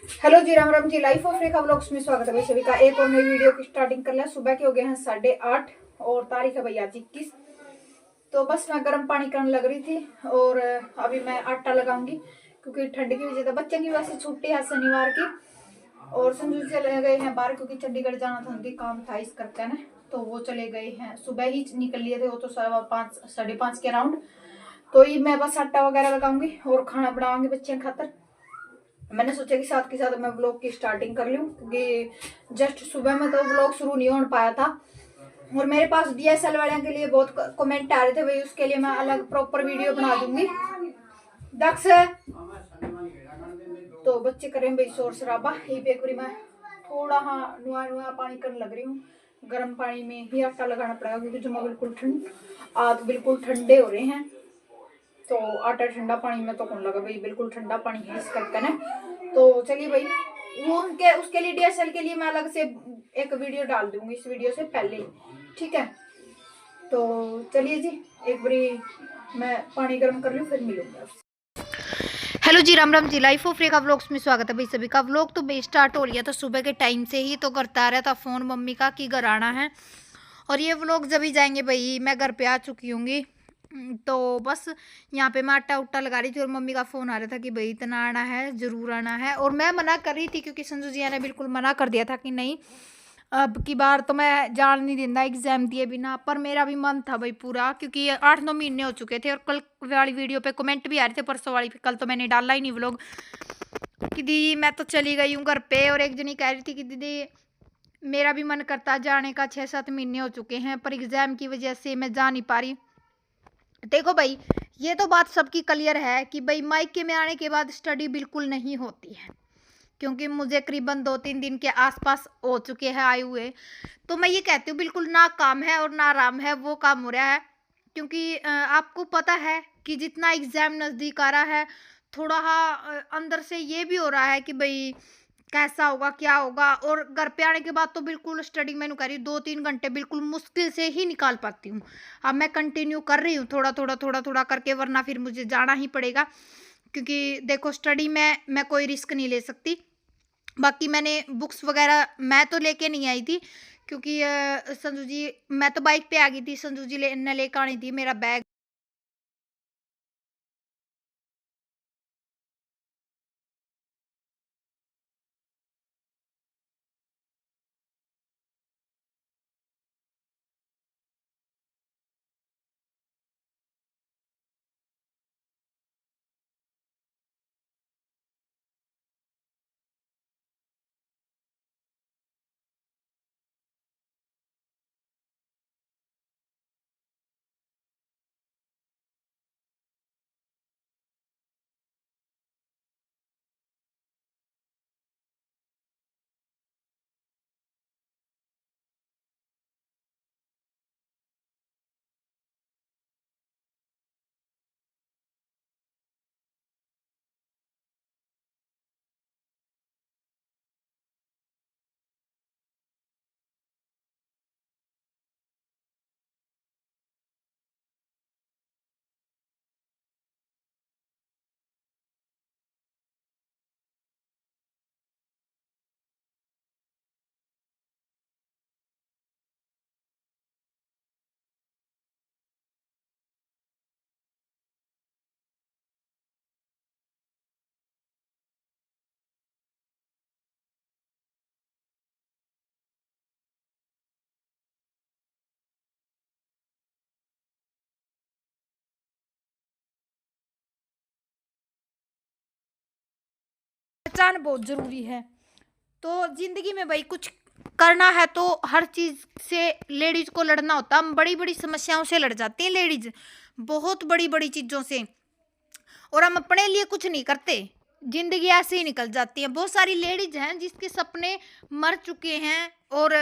Hello जी, Ram Ram ji. Life of Rekha vlogs में स्वागत है भाई सभी का। एक और नई वीडियो की स्टार्टिंग कर लिया। सुबह के हो गए हैं 8:30 और तारीख है भाई आज 21। तो बस मैं गर्म पानी करने लग रही थी और अभी मैं आटा लगाऊंगी क्योंकि ठंड की वजह से बच्चे की वैसे छुट्टी है शनिवार की। और संजू चले गए हैं बाहर क्योंकि चंडीगढ़ जाना था, उनके काम था इस करके ना, तो वो चले गए हैं। सुबह ही निकल लिए थे वो तो 5:15 5:30 के अराउंड। तो ये मैं बस आटा वगैरह लगाऊंगी और खाना बनाऊंगी बच्चे खातर। मैंने सोचा कि साथ के साथ मैं व्लॉग की स्टार्टिंग कर लूं क्योंकि जस्ट सुबह में तो व्लॉग शुरू नहीं हो पाया था। और मेरे पास डीएसएल वाले के लिए बहुत कमेंट आ रहे थे भाई, उसके लिए मैं अलग प्रॉपर वीडियो बना दूंगी। दक्ष तो बच्चे करें भाई शोर शराबा। ये बेकरी में थोड़ा हाँ नुआ नुआ पानी करने लग रही हूँ। गर्म पानी में ही आटा लगाना पड़ेगा क्योंकि जमा बिल्कुल ठंड आज बिल्कुल ठंडे हो रहे हैं। तो आटा ठंडा पानी में तो कौन लगा भाई, बिल्कुल ठंडा पानी है इस करके ना। तो चलिए भाई, वो उनके उसके लिए डीएसएल के लिए मैं अलग से एक वीडियो डाल दूंगी इस वीडियो से पहले ही, ठीक है। तो चलिए जी, एक बारी मैं पानी गर्म कर लूँ फिर मिलूंगी आपसे। हेलो जी, Ram Ram ji. Life of Rekha vlogs में स्वागत है भाई सभी का। व्लॉग तो बे स्टार्ट हो लिया था सुबह के टाइम से ही, तो करता रहा था फ़ोन मम्मी का कि घर आना है। और ये व्लॉग जब ही जाएंगे भाई मैं घर पे आ चुकी हूँगी। तो बस यहाँ पे मैं आटा उट्टा लगा रही थी और मम्मी का फ़ोन आ रहा था कि भाई इतना आना है, ज़रूर आना है। और मैं मना कर रही थी क्योंकि संजू जी ने बिल्कुल मना कर दिया था कि नहीं अब की बार तो मैं जान नहीं देता एग्जाम दिए बिना। पर मेरा भी मन था भाई पूरा, क्योंकि 8-9 महीने हो चुके थे। और कल वाली वीडियो पे कमेंट भी आ रहे थे, परसों वाली पे, कल तो मैंने डाला ही नहीं व्लॉग कि दी मैं तो चली गई हूँ घर पे। और एक जनी कह रही थी कि दीदी मेरा भी मन करता जाने का, 6-7 महीने हो चुके हैं पर एग्जाम की वजह से मैं जा नहीं पा रही। देखो भाई, ये तो बात सबकी क्लियर है कि भाई मायके में आने के बाद स्टडी बिल्कुल नहीं होती है, क्योंकि मुझे करीबन 2-3 दिन के आसपास हो चुके हैं आए हुए। तो मैं ये कहती हूँ बिल्कुल ना काम है और ना आराम है, वो काम हो रहा है। क्योंकि आपको पता है कि जितना एग्जाम नज़दीक आ रहा है थोड़ा अंदर से ये भी हो रहा है कि भाई कैसा होगा क्या होगा। और घर पे आने के बाद तो बिल्कुल स्टडी मैंने करी 2-3 घंटे बिल्कुल मुश्किल से ही निकाल पाती हूँ। अब मैं कंटिन्यू कर रही हूँ थोड़ा थोड़ा करके, वरना फिर मुझे जाना ही पड़ेगा। क्योंकि देखो स्टडी में मैं कोई रिस्क नहीं ले सकती। बाकी मैंने बुक्स वगैरह मैं तो लेके नहीं आई थी क्योंकि संजू जी, मैं तो बाइक पे आ गई थी, संजू जी ने लेकर आनी थी मेरा बैग। पहचान बहुत जरूरी है। तो जिंदगी में भाई कुछ करना है तो हर चीज से लेडीज को लड़ना होता है। हम बड़ी बड़ी समस्याओं से लड़ जाती हैं लेडीज, बहुत बड़ी बड़ी चीजों से। और हम अपने लिए कुछ नहीं करते, जिंदगी ऐसे ही निकल जाती है। बहुत सारी लेडीज हैं जिसके सपने मर चुके हैं और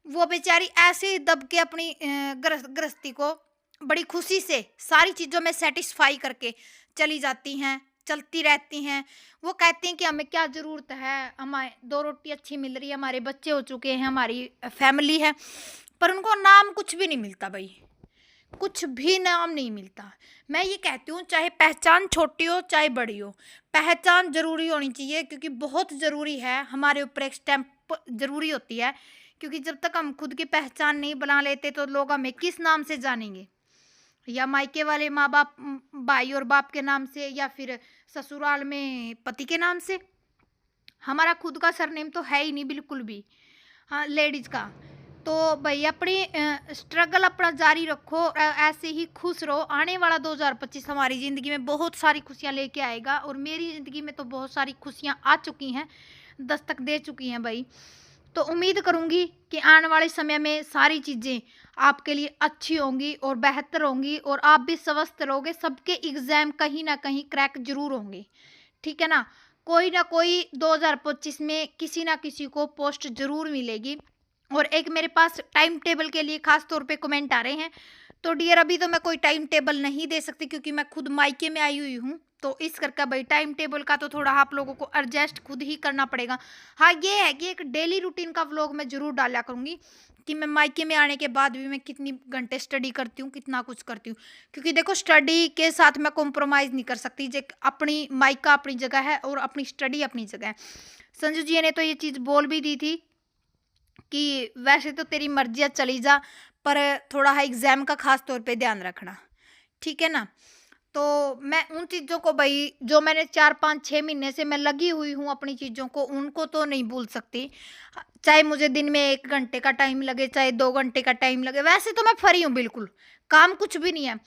वो बेचारी ऐसे ही दब के अपनी गृहस्थी को बड़ी खुशी से सारी चीज़ों में सेटिस्फाई करके चली जाती हैं, चलती रहती हैं। वो कहती हैं कि हमें क्या ज़रूरत है, हमें 2 रोटी अच्छी मिल रही है, हमारे बच्चे हो चुके हैं, हमारी फैमिली है। पर उनको नाम कुछ भी नहीं मिलता भाई, कुछ भी नाम नहीं मिलता। मैं ये कहती हूँ चाहे पहचान छोटी हो चाहे बड़ी हो, पहचान ज़रूरी होनी चाहिए, क्योंकि बहुत ज़रूरी है, हमारे ऊपर एक स्टैम्प ज़रूरी होती है। क्योंकि जब तक हम खुद की पहचान नहीं बना लेते तो लोग हमें किस नाम से जानेंगे, या मायके वाले माँ बाप भाई और बाप के नाम से, या फिर ससुराल में पति के नाम से। हमारा खुद का सरनेम तो है ही नहीं बिल्कुल भी, हाँ लेडीज का। तो भाई अपनी स्ट्रगल अपना जारी रखो, ऐसे ही खुश रहो। आने वाला 2025 हमारी ज़िंदगी में बहुत सारी खुशियाँ लेके आएगा, और मेरी ज़िंदगी में तो बहुत सारी खुशियाँ आ चुकी हैं, दस्तक दे चुकी हैं भाई। तो उम्मीद करूँगी कि आने वाले समय में सारी चीज़ें आपके लिए अच्छी होंगी और बेहतर होंगी, और आप भी स्वस्थ रहोगे। सबके एग्ज़ाम कहीं ना कहीं क्रैक जरूर होंगे, ठीक है ना। कोई ना कोई 2025 में किसी ना किसी को पोस्ट जरूर मिलेगी। और एक मेरे पास टाइम टेबल के लिए खास तौर पे कमेंट आ रहे हैं, तो डियर अभी तो मैं कोई टाइम टेबल नहीं दे सकती, क्योंकि मैं खुद मायके में आई हुई हूँ। तो इस करके भाई टाइम टेबल का तो थोड़ा आप लोगों को एडजस्ट खुद ही करना पड़ेगा। हाँ ये है कि एक डेली रूटीन का व्लॉग मैं जरूर डाला करूँगी, कि मैं मायके में आने के बाद भी मैं कितनी घंटे स्टडी करती हूँ, कितना कुछ करती हूँ। क्योंकि देखो स्टडी के साथ मैं कॉम्प्रोमाइज़ नहीं कर सकती। जो अपनी मायका अपनी जगह है और अपनी स्टडी अपनी जगह है। संजू जी ने तो ये चीज़ बोल भी दी थी कि वैसे तो तेरी मर्जी है चली जा, पर थोड़ा है एग्ज़ाम का खास तौर पे ध्यान रखना, ठीक है ना। तो मैं उन चीज़ों को भाई जो मैंने 4 5 6 महीने से मैं लगी हुई हूँ अपनी चीज़ों को, उनको तो नहीं भूल सकती। चाहे मुझे दिन में 1 घंटे का टाइम लगे, चाहे 2 घंटे का टाइम लगे। वैसे तो मैं फ्री हूँ बिल्कुल, काम कुछ भी नहीं है।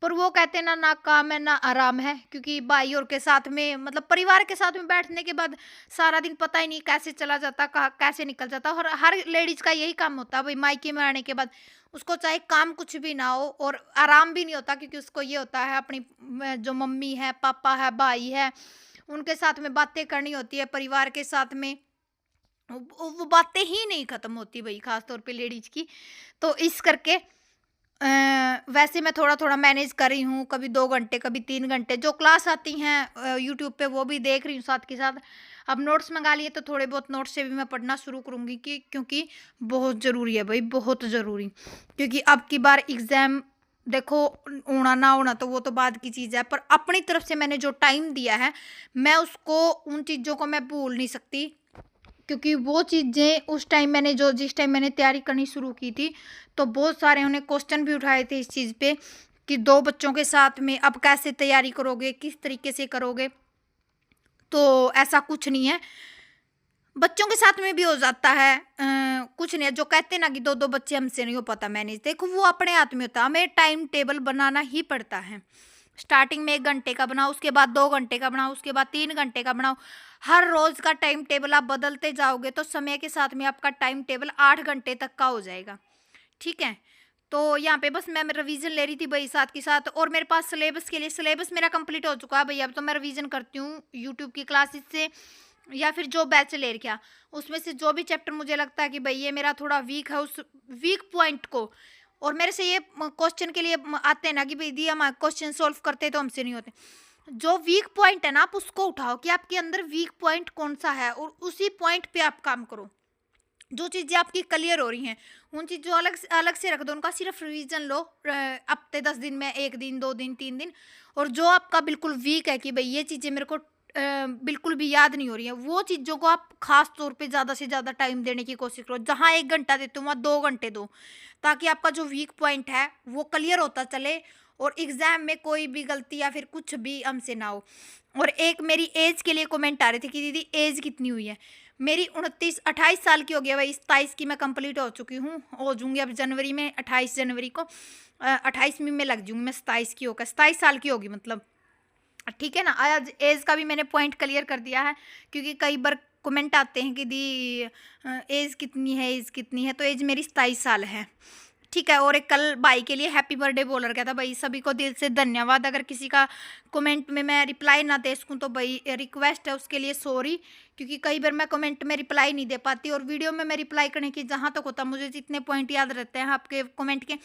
पर वो कहते हैं ना, ना काम है ना आराम है। क्योंकि भाई और के साथ में मतलब परिवार के साथ में बैठने के बाद सारा दिन पता ही नहीं कैसे चला जाता, कैसे निकल जाता। और हर लेडीज का यही काम होता है भाई, मायके में आने के बाद उसको चाहे काम कुछ भी ना हो और आराम भी नहीं होता, क्योंकि उसको ये होता है अपनी जो मम्मी है, पापा है, भाई है, उनके साथ में बातें करनी होती है। परिवार के साथ में वो बातें ही नहीं खत्म होती भाई, खास तौर पे लेडीज की। तो इस करके वैसे मैं थोड़ा थोड़ा मैनेज कर रही हूँ, कभी 2 घंटे कभी 3 घंटे जो क्लास आती हैं यूट्यूब पे वो भी देख रही हूँ साथ के साथ। अब नोट्स मंगा लिए तो थोड़े बहुत नोट्स से भी मैं पढ़ना शुरू करूँगी, कि क्योंकि बहुत ज़रूरी है भाई, बहुत ज़रूरी। क्योंकि अब की बार एग्ज़ाम देखो, होना ना होना तो वो तो बाद की चीज़ है, पर अपनी तरफ से मैंने जो टाइम दिया है मैं उसको, उन चीज़ों को मैं भूल नहीं सकती। क्योंकि वो चीज़ें उस टाइम मैंने जिस टाइम मैंने तैयारी करनी शुरू की थी, तो बहुत सारे उन्हें क्वेश्चन भी उठाए थे इस चीज़ पे, कि 2 बच्चों के साथ में अब कैसे तैयारी करोगे, किस तरीके से करोगे। तो ऐसा कुछ नहीं है, बच्चों के साथ में भी हो जाता है। कुछ नहीं है, जो कहते ना कि 2 2 बच्चे हमसे नहीं हो पाता मैनेज, देखो वो अपने हाथ में होता है। हमें टाइम टेबल बनाना ही पड़ता है। स्टार्टिंग में 1 घंटे का बनाओ, उसके बाद 2 घंटे का बनाओ, उसके बाद 3 घंटे का बनाओ। हर रोज का टाइम टेबल आप बदलते जाओगे तो समय के साथ में आपका टाइम टेबल 8 घंटे तक का हो जाएगा, ठीक है। तो यहाँ पे बस मैं रिवीजन ले रही थी भाई साथ के साथ, और मेरे पास सिलेबस के लिए सिलेबस मेरा कंप्लीट हो चुका है भाई। अब तो मैं रिवीजन करती हूँ यूट्यूब की क्लासेस से, या फिर जो बैच ले रखा उसमें से जो भी चैप्टर मुझे लगता है कि भाई ये मेरा थोड़ा वीक है, उस वीक पॉइंट को। और मेरे से ये क्वेश्चन के लिए आते हैं ना कि भाई दी हम क्वेश्चन सॉल्व करते तो हमसे नहीं होते। जो वीक पॉइंट है ना आप उसको उठाओ, कि आपके अंदर वीक पॉइंट कौन सा है, और उसी पॉइंट पे आप काम करो। जो चीज़ें आपकी क्लियर हो रही हैं उन चीज़ों अलग से रख दो, उनका सिर्फ रिवीजन लो हफ्ते 10 दिन में, 1 दिन 2 दिन 3 दिन। और जो आपका बिल्कुल वीक है कि भाई ये चीज़ें मेरे को बिल्कुल भी याद नहीं हो रही है, वो चीज़ों को आप खास तौर पे ज़्यादा से ज़्यादा टाइम देने की कोशिश करो। जहाँ 1 घंटा देते हो वहाँ 2 घंटे दो, ताकि आपका जो वीक पॉइंट है वो क्लियर होता चले, और एग्ज़ाम में कोई भी गलती या फिर कुछ भी हमसे ना हो। और एक मेरी एज के लिए कमेंट आ रहे थे कि दीदी एज कितनी हुई है। मेरी 28 साल की हो गया भाई, 27 की मैं कंप्लीट हो चुकी हूँ, हो जूँगी अब जनवरी में, 28 जनवरी को 28 में लग जूँगी मैं 27 की होकर, 27 साल की होगी मतलब, ठीक है ना। आज एज का भी मैंने पॉइंट क्लियर कर दिया है, क्योंकि कई बार कमेंट आते हैं कि दी एज कितनी है, एज कितनी है। तो एज मेरी 27 साल है, ठीक है। और एक कल भाई के लिए हैप्पी बर्थडे बोल रखा था भाई, सभी को दिल से धन्यवाद। अगर किसी का कमेंट में मैं रिप्लाई ना दे सकूँ तो भाई रिक्वेस्ट है उसके लिए सॉरी, क्योंकि कई बार मैं कमेंट में रिप्लाई नहीं दे पाती, और वीडियो में मैं रिप्लाई करने की जहाँ तक होता मुझे जितने पॉइंट याद रहते हैं आपके कमेंट के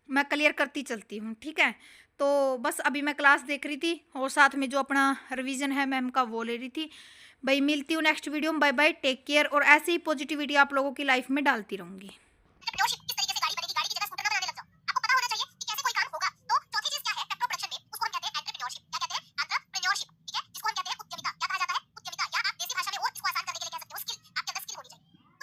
मैं क्लियर करती चलती हूँ, ठीक है। तो बस अभी मैं क्लास देख रही थी और साथ में जो अपना रिवीजन है मैम का वो ले रही थी भाई। मिलती हूँ नेक्स्ट वीडियो में, बाय बाय, टेक केयर। और ऐसे ही पॉजिटिविटी आप लोगों की लाइफ में डालती रहूँगी।